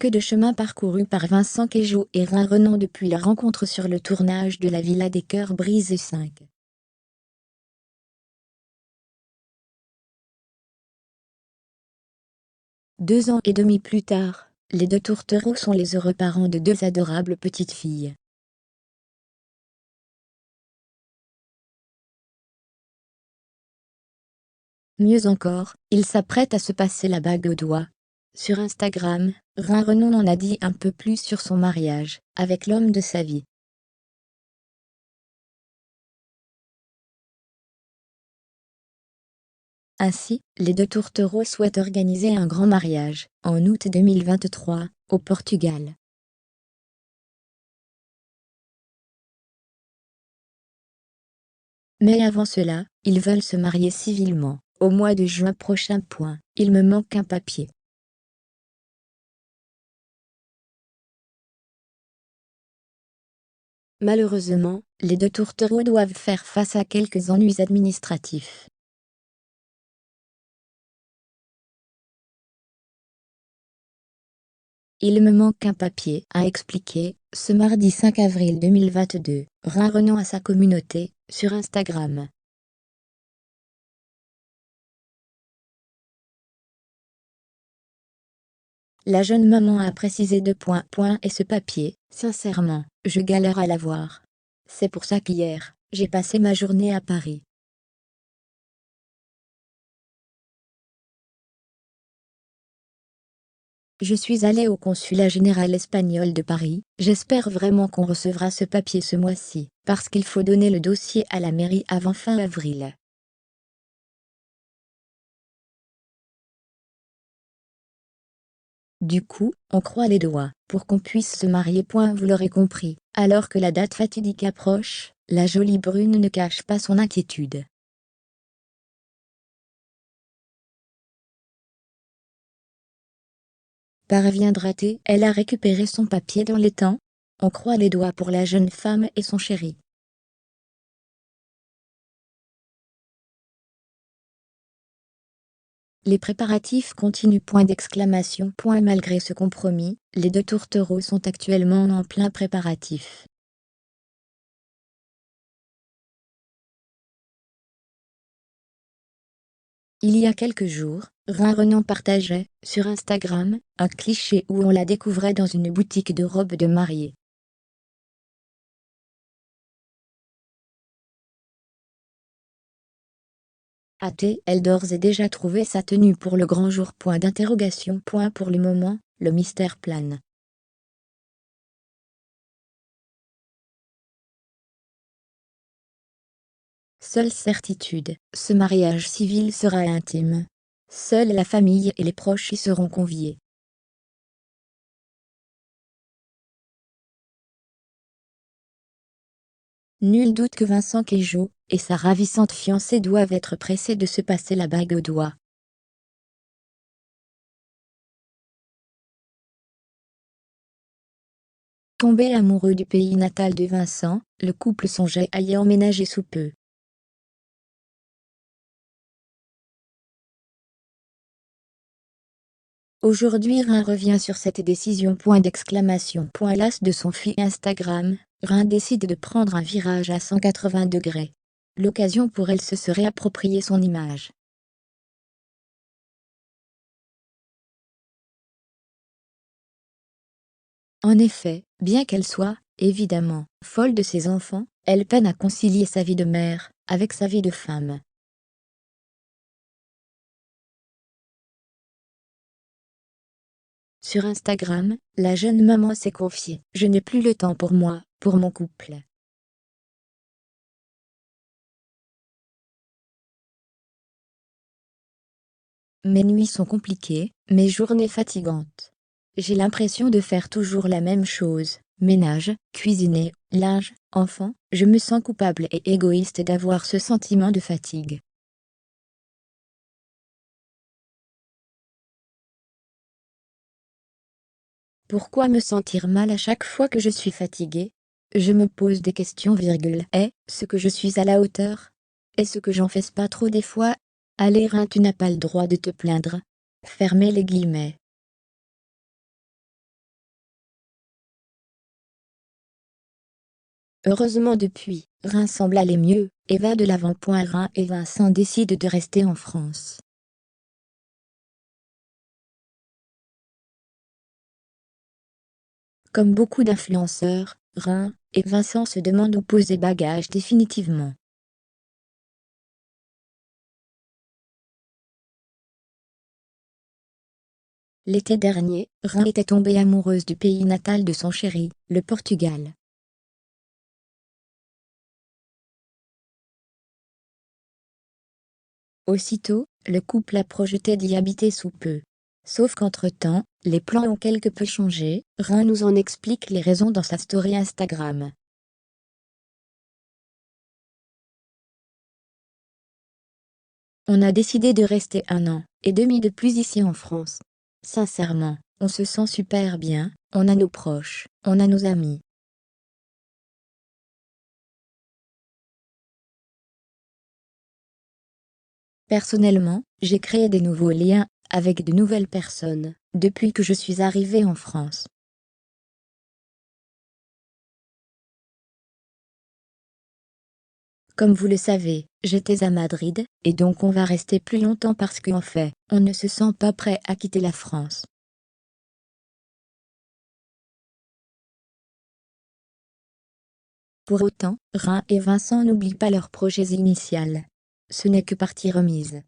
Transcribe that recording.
Que de chemin parcouru par Vincent Queijo et Rin Renan depuis leur rencontre sur le tournage de La Villa des Cœurs Brisés 5. Deux ans et demi plus tard, les deux tourtereaux sont les heureux parents de deux adorables petites filles. Mieux encore, ils s'apprêtent à se passer la bague au doigt. Sur Instagram, Rin Renan en a dit un peu plus sur son mariage avec l'homme de sa vie. Ainsi, les deux tourtereaux souhaitent organiser un grand mariage, en août 2023, au Portugal. Mais avant cela, ils veulent se marier civilement, au mois de juin prochain. Il me manque un papier. Malheureusement, les deux tourtereaux doivent faire face à quelques ennuis administratifs. Il me manque un papier, a expliqué, ce mardi 5 avril 2022, Rin Renan à sa communauté, sur Instagram. La jeune maman a précisé et ce papier, sincèrement, je galère à l'avoir. C'est pour ça qu'hier, j'ai passé ma journée à Paris. Je suis allée au consulat général espagnol de Paris, j'espère vraiment qu'on recevra ce papier ce mois-ci, parce qu'il faut donner le dossier à la mairie avant fin avril. Du coup, on croise les doigts, pour qu'on puisse se marier. Vous l'aurez compris, alors que la date fatidique approche, la jolie brune ne cache pas son inquiétude. Parviendra-t-elle à récupérer son papier dans les temps? On croise les doigts pour la jeune femme et son chéri. Les préparatifs continuent. Malgré ce compromis, les deux tourtereaux sont actuellement en plein préparatif. Il y a quelques jours, Rin Renan partageait, sur Instagram, un cliché où on la découvrait dans une boutique de robes de mariée. A-t-elle d'ores et déjà trouvé sa tenue pour le grand jour? Pour le moment, le mystère plane. Seule certitude, ce mariage civil sera intime. Seule la famille et les proches y seront conviés. Nul doute que Vincent Queijo et sa ravissante fiancée doivent être pressés de se passer la bague au doigt. Tombé amoureux du pays natal de Vincent, le couple songeait à y emménager sous peu. Aujourd'hui Rin revient sur cette décision. Las de son fil Instagram, Rin décide de prendre un virage à 180 degrés. L'occasion pour elle se serait approprier son image. En effet, bien qu'elle soit, évidemment, folle de ses enfants, elle peine à concilier sa vie de mère avec sa vie de femme. Sur Instagram, la jeune maman s'est confiée: « Je n'ai plus le temps pour moi, pour mon couple. Mes nuits sont compliquées, mes journées fatigantes. J'ai l'impression de faire toujours la même chose, ménage, cuisiner, linge, enfants, je me sens coupable et égoïste d'avoir ce sentiment de fatigue. Pourquoi me sentir mal à chaque fois que je suis fatiguée? Je me pose des questions. Est-ce que je suis à la hauteur? Est-ce que j'en fais pas trop des fois? Allez Rin, tu n'as pas le droit de te plaindre. Fermez les guillemets. Heureusement depuis, Reims semble aller mieux, et va de l'avant. Reims et Vincent décident de rester en France. Comme beaucoup d'influenceurs, Reims et Vincent se demandent où poser bagages définitivement. L'été dernier, Reims était tombée amoureuse du pays natal de son chéri, le Portugal. Aussitôt, le couple a projeté d'y habiter sous peu. Sauf qu'entre-temps, les plans ont quelque peu changé. Reims nous en explique les raisons dans sa story Instagram. On a décidé de rester 1 an et demi de plus ici en France. Sincèrement, on se sent super bien, on a nos proches, on a nos amis. Personnellement, j'ai créé des nouveaux liens avec de nouvelles personnes depuis que je suis arrivée en France. Comme vous le savez, j'étais à Madrid, et donc on va rester plus longtemps parce qu'en fait, on ne se sent pas prêt à quitter la France. Pour autant, Reims et Vincent n'oublient pas leurs projets initiaux. Ce n'est que partie remise.